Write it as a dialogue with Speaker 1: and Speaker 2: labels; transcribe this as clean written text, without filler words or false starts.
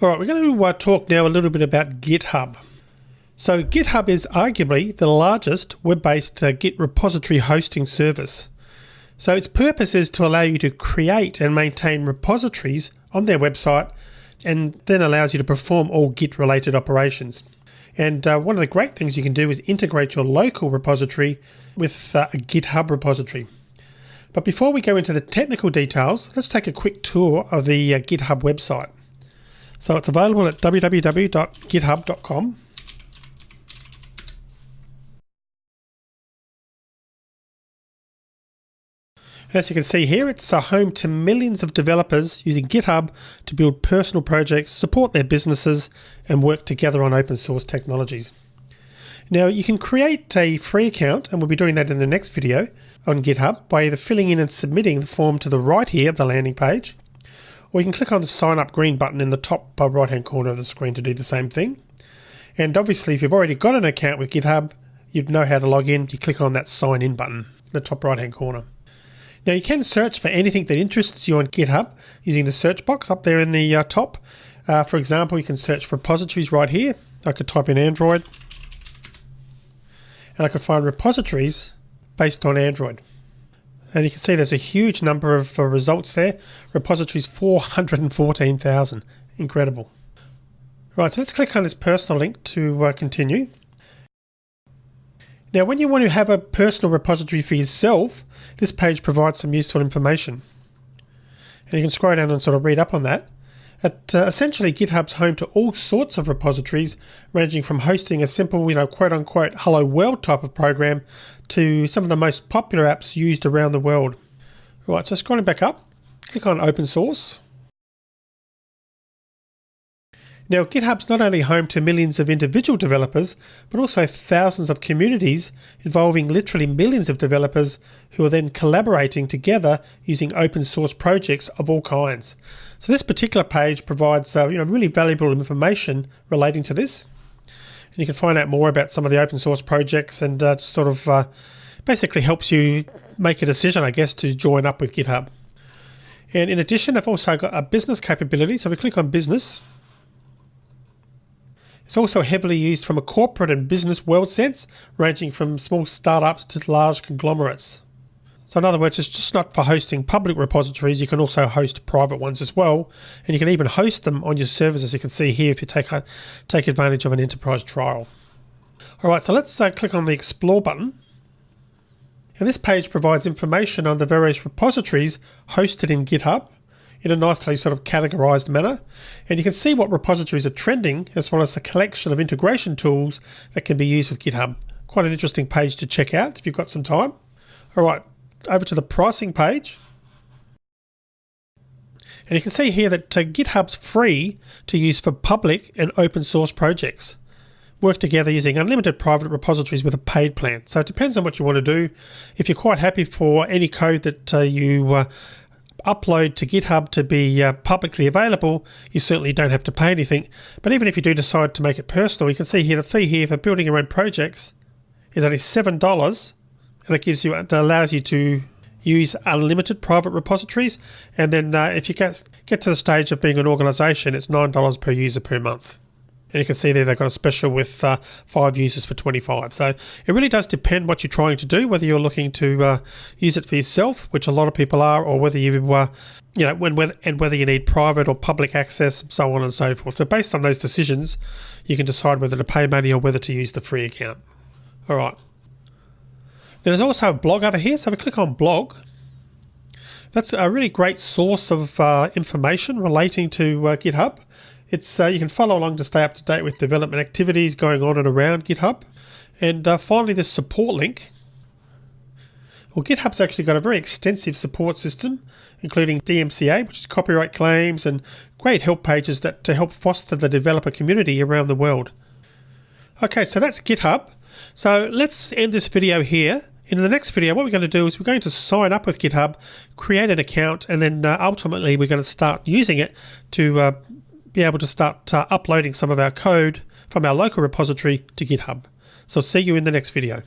Speaker 1: All right, we're going to talk now a little bit about GitHub. So GitHub is arguably the largest web-based Git repository hosting service. So its purpose is to allow you to create and maintain repositories on their website, and then allows you to perform all Git-related operations. And one of the great things you can do is integrate your local repository with a GitHub repository. But before we go into the technical details, let's take a quick tour of the GitHub website. So it's available at www.github.com. As you can see here, it's home to millions of developers using GitHub to build personal projects, support their businesses, and work together on open source technologies. Now, you can create a free account, and we'll be doing that in the next video on GitHub, by either filling in and submitting the form to the right here of the landing page, or you can click on the sign up green button in the top right hand corner of the screen to do the same thing. And obviously, if you've already got an account with GitHub, you'd know how to log in. You click on that sign in button in the top right hand corner. Now, you can search for anything that interests you on GitHub using the search box up there in the top. For example, you can search for repositories right here. I could type in Android, and I could find repositories based on Android. And you can see there's a huge number of results there. Repositories 414,000. Incredible. Right, so let's click on this personal link to continue. Now, when you want to have a personal repository for yourself, this page provides some useful information. And you can scroll down and sort of read up on that. Essentially, GitHub's home to all sorts of repositories, ranging from hosting a simple, quote-unquote, hello world type of program to some of the most popular apps used around the world. Right, so scrolling back up, click on open source. Now, GitHub's not only home to millions of individual developers, but also thousands of communities involving literally millions of developers who are then collaborating together using open source projects of all kinds. So this particular page provides really valuable information relating to this. And you can find out more about some of the open source projects, and basically helps you make a decision, I guess, to join up with GitHub. And in addition, they've also got a business capability. So we click on business. It's also heavily used from a corporate and business world sense, ranging from small startups to large conglomerates. So in other words, it's just not for hosting public repositories, you can also host private ones as well. And you can even host them on your servers, as you can see here, if you take advantage of an enterprise trial. All right, so let's click on the Explore button. And this page provides information on the various repositories hosted in GitHub in a nicely sort of categorized manner. And you can see what repositories are trending, as well as a collection of integration tools that can be used with GitHub. Quite an interesting page to check out if you've got some time. All right, over to the pricing page. And you can see here that GitHub's free to use for public and open source projects. Work together using unlimited private repositories with a paid plan. So it depends on what you want to do. If you're quite happy for any code that you upload to GitHub to be publicly available, you certainly don't have to pay anything. But even if you do decide to make it personal, you can see here the fee here for building your own projects is only $7, and that allows you to use unlimited private repositories. And then if you get to the stage of being an organization, it's $9 per user per month. And you can see there they've got a special with 5 users for $25. So it really does depend what you're trying to do, whether you're looking to use it for yourself, which a lot of people are, or whether you whether you need private or public access, so on and so forth. So based on those decisions, you can decide whether to pay money or whether to use the free account. All right. Now, there's also a blog over here. So if I click on blog, that's a really great source of information relating to GitHub. It's you can follow along to stay up to date with development activities going on and around GitHub. And finally, this support link. Well, GitHub's actually got a very extensive support system, including DMCA, which is copyright claims, and great help pages to help foster the developer community around the world. Okay, so that's GitHub. So let's end this video here. In the next video, what we're going to do is we're going to sign up with GitHub, create an account, and then ultimately we're going to start using it to be able to start uploading some of our code from our local repository to GitHub. So see you in the next video.